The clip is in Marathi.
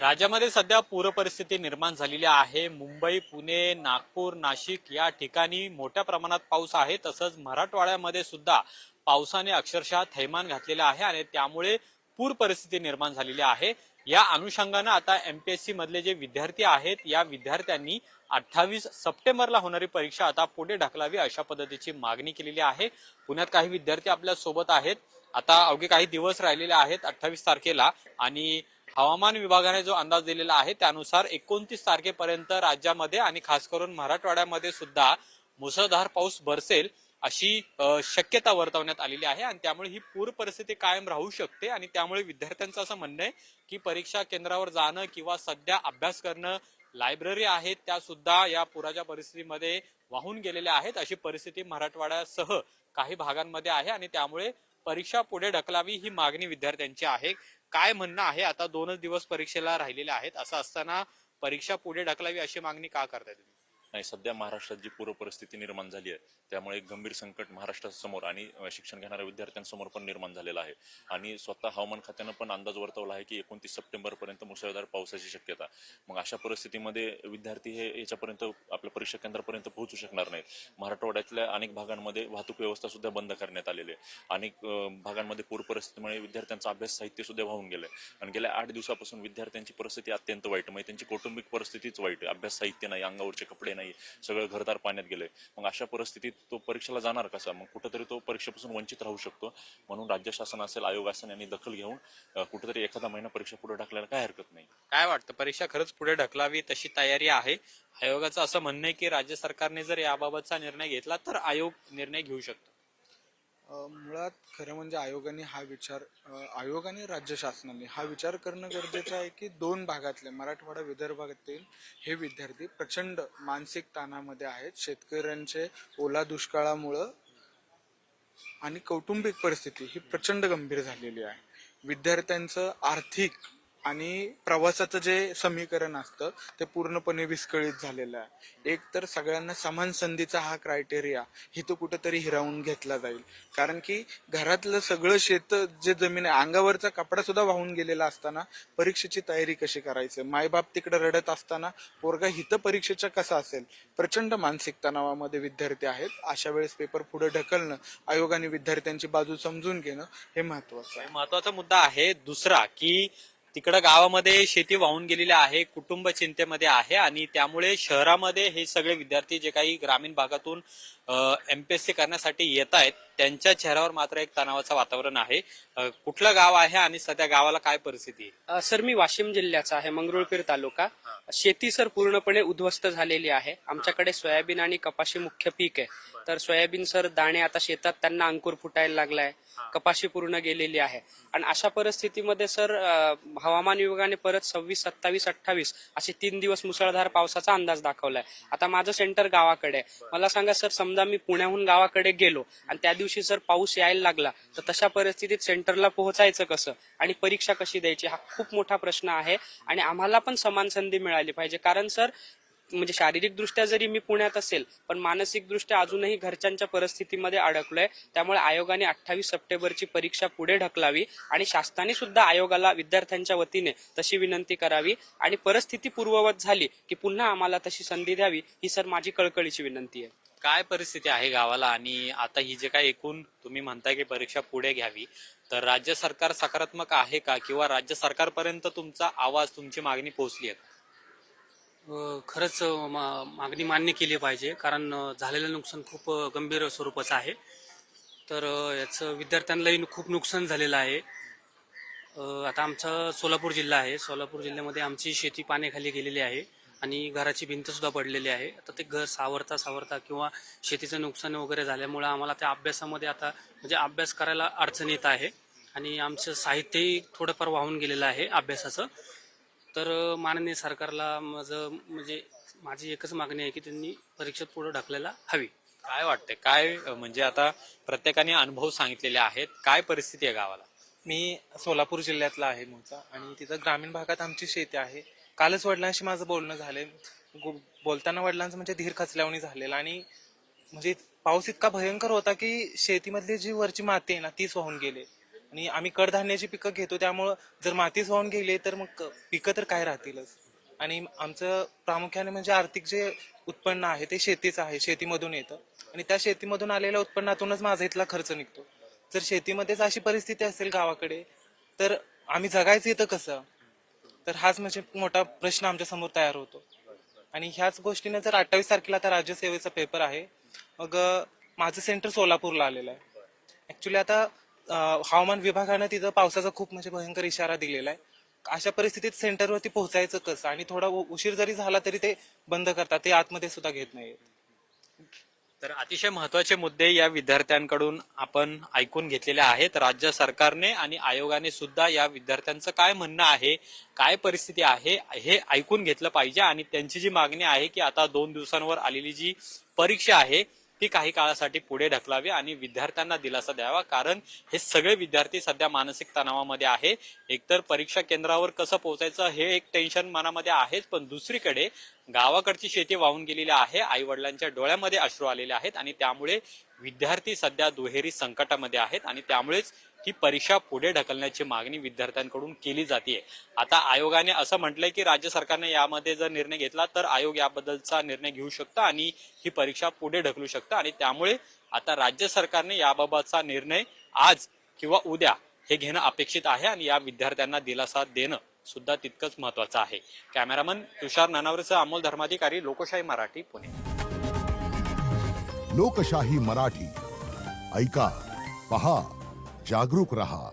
राज्यामध्ये सध्या पूर परिस्थिती निर्माण झालेली आहे. मुंबई, पुणे, नागपूर, नाशिक या ठिकाणी मोठ्या प्रमाणात पाऊस आहे. तसंच मराठवाड्यामध्ये सुद्धा पावसाने अक्षरशः थैमान घातलेलं आहे आणि त्यामुळे पूर परिस्थिती निर्माण झालेली आहे. या अनुषंगानं आता एमपीएससी मधले जे विद्यार्थी आहेत, या विद्यार्थ्यांनी 28 सप्टेंबरला होणारी परीक्षा आता पुढे ढकलावी अशा पद्धतीची मागणी केलेली आहे. पुण्यात काही विद्यार्थी आपल्या सोबत आहेत. आता अवघे काही दिवस राहिलेले आहेत 28 तारखेला आणि हवामान विभागाने जो अंदाज दिलेला आहे त्यानुसार 29 तारखेपर्यंत राज्यामध्ये आणि खास करून मराठवाड्यामध्ये सुद्धा मुसळधार पाऊस बरसेल अशी शक्यता वर्तवण्यात आलेली आहे आणि त्यामुळे ही पूर परिस्थिती कायम राहू शकते आणि त्यामुळे विद्यार्थ्यांचं असं म्हणणं आहे की परीक्षा केंद्रावर जाणं किंवा सध्या अभ्यास करणं, लायब्ररी आहेत त्या सुद्धा या पुराच्या परिस्थितीमध्ये वाहून गेलेल्या आहेत. अशी परिस्थिती मराठवाड्यासह काही भागांमध्ये आहे आणि त्यामुळे परीक्षा पुढे ढकलावी ही मागणी विद्यार्थ्यांची आहे. काय म्हणणं आहे, आता 2च दिवस परीक्षेला राहिलेले आहेत, असं असताना परीक्षा पुढे ढकलावी अशी मागणी का करताय तुम्ही? नाही, सध्या महाराष्ट्रात जी पूर परिस्थिती निर्माण झाली आहे त्यामुळे एक गंभीर संकट महाराष्ट्रासमोर आणि शिक्षण घेणाऱ्या विद्यार्थ्यांसमोर पण निर्माण झालेलं आहे. आणि स्वतः हवामान खात्यानं पण अंदाज वर्तवला आहे की 29 सप्टेंबर पर्यंत मुसळधार पावसाची शक्यता. मग अशा परिस्थितीमध्ये विद्यार्थी हे याच्यापर्यंत आपल्या परीक्षा केंद्रापर्यंत पोहोचू शकणार नाहीत. मराठवाड्यातल्या अनेक भागांमध्ये वाहतूक व्यवस्था सुद्धा बंद करण्यात आलेली आहे. अनेक भागांमध्ये पूर परिस्थितीमुळे विद्यार्थ्यांचं अभ्यास साहित्य सुद्धा वाहून गेलंय आणि गेल्या 8 दिवसापासून विद्यार्थ्यांची परिस्थिती अत्यंत वाईट, म्हणजे त्यांची कौटुंबिक परिस्थितीच वाईट, अभ्यास साहित्य नाही, अंगावरचे कपडे नाही, सगळं घरदार पाण्यात गेलंय. मग अशा परिस्थितीत तो परीक्षेला जाणार कसा? मग कुठेतरी तो परीक्षेपासून वंचित राहू शकतो. म्हणून राज्य शासन असेल, आयोग असेल यांनी दखल घेऊन कुठेतरी एखादा महिना परीक्षा पुढे ढकलायला काय हरकत नाही. काय वाटतं, परीक्षा खरंच पुढे ढकलावी तशी तयारी आहे? आयोगाचं असं म्हणणं आहे की राज्य सरकारने जर याबाबतचा निर्णय घेतला तर आयोग निर्णय घेऊ शकतो. मुळात खरं म्हणजे आयोगाने राज्य शासनाने हा विचार करणं गरजेचं आहे की दोन भागातले मराठवाडा विदर्भातील हे विद्यार्थी प्रचंड मानसिक ताणामध्ये आहेत. शेतकऱ्यांचे ओला दुष्काळामुळं आणि कौटुंबिक परिस्थिती ही प्रचंड गंभीर झालेली आहे. विद्यार्थ्यांचं आर्थिक आणि प्रवासाचं जे समीकरण असतं ते पूर्णपणे विस्कळीत झालेलं आहे. एक तर सगळ्यांना समान संधीचा हा क्रायटेरिया ही तो कुठेतरी हिरावून घेतला जाईल, कारण की घरातलं सगळं शेत जे जमीन आहे अंगावरचा कपडा सुद्धा वाहून गेलेला असताना परीक्षेची तयारी कशी करायचं, मायबाप तिकडे रडत असताना पोरगा हित परीक्षेच्या कसा असेल. प्रचंड मानसिक तणावामध्ये विद्यार्थी आहेत. अशा वेळेस पेपर पुढे ढकलणं, आयोगाने विद्यार्थ्यांची बाजू समजून घेणं हे महत्वाचं आहे. महत्वाचा मुद्दा आहे दुसरा की तिकडं गावामध्ये शेती वाहून गेलेली आहे, कुटुंब चिंतेमध्ये आहे आणि त्यामुळे शहरामध्ये हे सगळे विद्यार्थी जे काही ग्रामीण भागातून एमपीएससी करण्यासाठी येत आहेत त्यांच्या चेहऱ्यावर मात्र एक तणावाचं वातावरण आहे. कुठलं गाव आहे आणि सध्या गावाला काय परिस्थिती आहे? सर, मी वाशिम जिल्ह्याचा आहे, मंगरुळपीर तालुका. शेती सर पूर्णपणे उद्ध्वस्त झालेली आहे. आमच्याकडे सोयाबीन आणि कपाशी मुख्य पीक आहे. तर सोयाबीन सर दाणे आता शेतात त्यांना अंकुर फुटायला लागलाय, कपाशी पूर्ण गेलेली आहे. आणि अशा परिस्थितीमध्ये सर हवामान विभागाने परत 26, 27, 28 असे 3 दिवस मुसळधार पावसाचा अंदाज दाखवलाय. आता माझं सेंटर गावाकडे आहे. मला सांगा सर, समजा मी पुण्याहून गावाकडे गेलो आणि त्या दिवशी जर पाऊस यायला लागला तर तशा परिस्थितीत सेंटरला पोहोचायचं कसं आणि परीक्षा कशी द्यायची, हा खूप मोठा प्रश्न आहे. आणि आम्हाला पण समान संधी मिळाली पाहिजे, कारण सर म्हणजे शारीरिक दृष्ट्या जरी मी पुण्यात असेल पण मानसिक दृष्ट्या अजूनही घरच्यांच्या परिस्थितीमध्ये अडकलोय. त्यामुळे आयोगाने 28 सप्टेंबरची परीक्षा पुढे ढकलावी आणि शासनाने सुद्धा आयोगाला विद्यार्थ्यांच्या वतीने तशी विनंती करावी आणि परिस्थिती पूर्ववत झाली की पुन्हा आम्हाला तशी संधी द्यावी, ही सर माझी कळकळीची विनंती आहे. काय परिस्थिती आहे गावाला आणि आता ही जे काय एकूण तुम्ही म्हणताय की परीक्षा पुढे घ्यावी, तर राज्य सरकार सकारात्मक आहे का किंवा राज्य सरकारपर्यंत तुमचा आवाज, तुमची मागणी पोहोचली आहे? खरंच मागणी मान्य केली पाहिजे, कारण झालेलं नुकसान खूप गंभीर स्वरूपाचं आहे. तर याचं विद्यार्थ्यांनाही खूप नुकसान झालेलं आहे. आता आमचा सोलापूर जिल्हा आहे. सोलापूर जिल्ह्यामध्ये आमची शेती पाण्याखाली गेलेली आहे आणि घराची भिंत सुद्धा पडलेली आहे. आता ते घर सावरता किंवा शेतीचं नुकसान वगैरे झाल्यामुळे आम्हाला त्या अभ्यासामध्ये आता म्हणजे अभ्यास करायला अडचण येत आहे आणि आमचं साहित्यही थोडंफार वाहून गेलेलं आहे अभ्यासाचं. तर माननीय सरकारला माझी एकच मागणी आहे की त्यांनी परीक्षा पुढे ढकलायला हवी. काय वाटतंय, काय म्हणजे आता प्रत्येकाने अनुभव सांगितलेले आहेत, काय परिस्थिती आहे गावाला? मी सोलापूर जिल्ह्यातला आहे मूळचा आणि तिथं ग्रामीण भागात आमची शेती आहे. कालच वडिलांशी माझं बोलणं झालंय. बोलताना वडिलांचं म्हणजे धीर खचल्यावानी झालेला आणि म्हणजे पाऊस इतका भयंकर होता की शेतीमधली जी वरची माती आहे ना तीच वाहून गेले. आणि आम्ही कडधान्याची पिकं घेतो, त्यामुळं जर मातीच वाहून गेली तर मग पिकं तर काय राहतीलच. आणि आमचं प्रामुख्याने म्हणजे आर्थिक जे उत्पन्न आहे ते शेतीच आहे, शेतीमधून येतं आणि त्या शेतीमधून आलेल्या उत्पन्नातूनच माझा इथला खर्च निघतो. जर शेतीमध्येच अशी परिस्थिती असेल गावाकडे तर आम्ही जगायचं इथं कसं? तर हाच म्हणजे मोठा प्रश्न आमच्या समोर तयार होतो. आणि ह्याच गोष्टीने जर 28 तारखेला आता राज्यसेवेचा पेपर आहे, मग माझं सेंटर सोलापूरला आलेलं आहे. ऍक्च्युली आता हवामान विभागानं तिथं पावसाचा खूप म्हणजे भयंकर इशारा दिलेला आहे. अशा परिस्थितीत सेंटरवरती पोहोचायचं कसं? आणि थोडा उशीर जरी झाला तरी ते बंद करतात, ते आतमध्ये सुद्धा घेत नाहीत. तर अतिशय महत्वाचे मुद्दे या विद्यार्थ्यांकडून आपण ऐकून घेतलेले आहेत. राज्य सरकारने आणि आयोगाने सुद्धा या विद्यार्थ्यांचं काय म्हणणं आहे, काय परिस्थिती आहे हे ऐकून घेतलं पाहिजे आणि त्यांची जी मागणी आहे की आता 2 दिवसांवर आलेली जी परीक्षा आहे ती काही काळासाठी पुढे ढकलावी आणि विद्यार्थ्यांना दिलासा द्यावा, कारण हे सगळे विद्यार्थी सध्या मानसिक तणावामध्ये आहे. एकतर परीक्षा केंद्रावर कसं पोहोचायचं हे एक टेन्शन मनामध्ये आहेच, पण दुसरीकडे गावाकडची शेती वाहून गेलेली आहे, आई वडिलांच्या डोळ्यामध्ये अश्रू आलेले आहेत आणि त्यामुळे विद्यार्थी सध्या दुहेरी संकटामध्ये आहेत आणि त्यामुळेच ही परीक्षा पुढे ढकलण्याची मागणी विद्यार्थ्यांकडून केली जाते. आता आयोगाने असं म्हटलंय की राज्य सरकारने यामध्ये जर निर्णय घेतला तर आयोग याबद्दलचा निर्णय घेऊ शकतं आणि ही परीक्षा पुढे ढकलू शकतं आणि त्यामुळे आता राज्य सरकारने याबाबतचा निर्णय आज किंवा उद्या हे घेणं अपेक्षित आहे आणि या विद्यार्थ्यांना दिलासा देणं सुद्धा तितकंच महत्वाचं आहे. कॅमेरामन तुषार नानावरेसह अमोल धर्माधिकारी, लोकशाही मराठी, पुणे. लोकशाही मराठी ऐका, पहा, जागरूक रहा.